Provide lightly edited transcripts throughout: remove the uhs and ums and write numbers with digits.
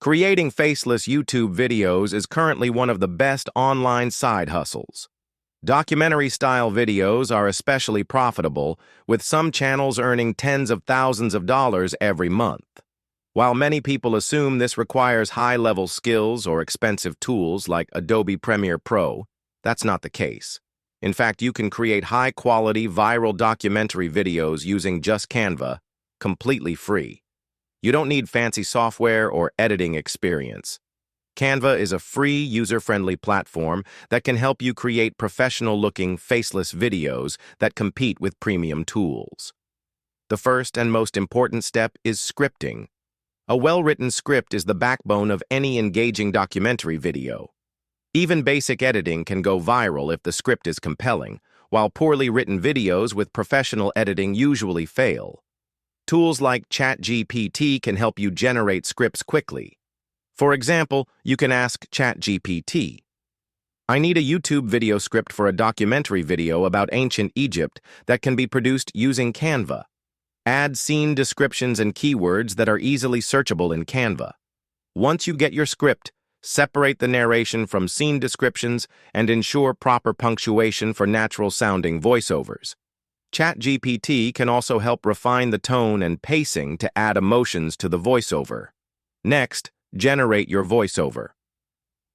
Creating faceless YouTube videos is currently one of the best online side hustles. Documentary-style videos are especially profitable, with some channels earning tens of thousands of dollars every month. While many people assume this requires high-level skills or expensive tools like Adobe Premiere Pro, that's not the case. In fact, you can create high-quality, viral documentary videos using just Canva, completely free. You don't need fancy software or editing experience. Canva is a free, user-friendly platform that can help you create professional-looking, faceless videos that compete with premium tools. The first and most important step is scripting. A well-written script is the backbone of any engaging documentary video. Even basic editing can go viral if the script is compelling, while poorly written videos with professional editing usually fail. Tools like ChatGPT can help you generate scripts quickly. For example, you can ask ChatGPT, "I need a YouTube video script for a documentary video about ancient Egypt that can be produced using Canva. Add scene descriptions and keywords that are easily searchable in Canva. Once you get your script, separate the narration from scene descriptions and ensure proper punctuation for natural-sounding voiceovers." ChatGPT can also help refine the tone and pacing to add emotions to the voiceover. Next, generate your voiceover.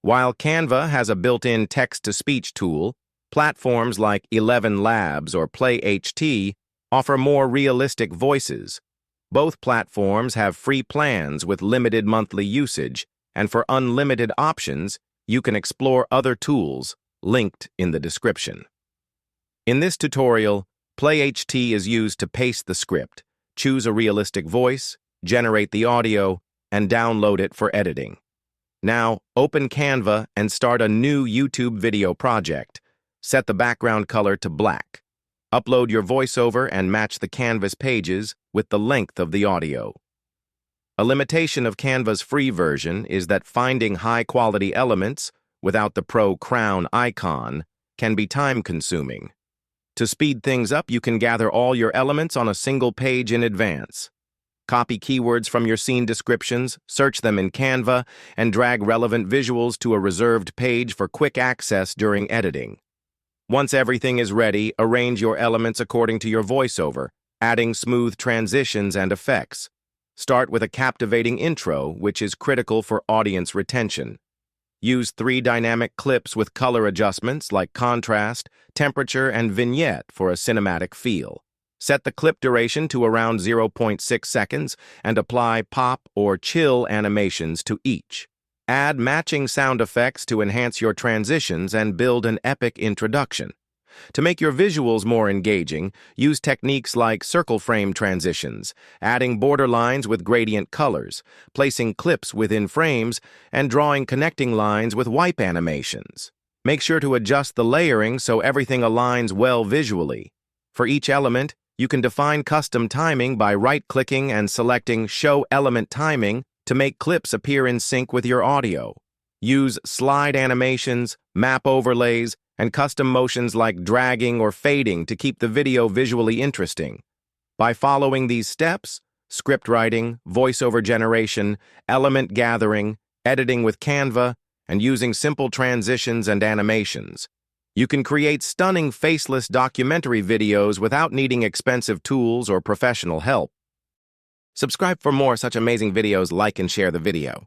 While Canva has a built-in text-to-speech tool, platforms like 11 Labs or PlayHT offer more realistic voices. Both platforms have free plans with limited monthly usage, and for unlimited options, you can explore other tools linked in the description. In this tutorial, PlayHT is used to paste the script, choose a realistic voice, generate the audio, and download it for editing. Now, open Canva and start a new YouTube video project. Set the background color to black. Upload your voiceover and match the Canvas pages with the length of the audio. A limitation of Canva's free version is that finding high-quality elements without the Pro crown icon can be time-consuming. To speed things up, you can gather all your elements on a single page in advance. Copy keywords from your scene descriptions, search them in Canva, and drag relevant visuals to a reserved page for quick access during editing. Once everything is ready, arrange your elements according to your voiceover, adding smooth transitions and effects. Start with a captivating intro, which is critical for audience retention. Use 3 dynamic clips with color adjustments like contrast, temperature, and vignette for a cinematic feel. Set the clip duration to around 0.6 seconds and apply pop or chill animations to each. Add matching sound effects to enhance your transitions and build an epic introduction. To make your visuals more engaging, use techniques like circle frame transitions, adding border lines with gradient colors, placing clips within frames, and drawing connecting lines with wipe animations. Make sure to adjust the layering so everything aligns well visually. For each element, you can define custom timing by right-clicking and selecting Show Element Timing to make clips appear in sync with your audio. Use slide animations, map overlays, and custom motions like dragging or fading to keep the video visually interesting. By following these steps, script writing, voiceover generation, element gathering, editing with Canva, and using simple transitions and animations, you can create stunning faceless documentary videos without needing expensive tools or professional help. Subscribe for more such amazing videos, like and share the video.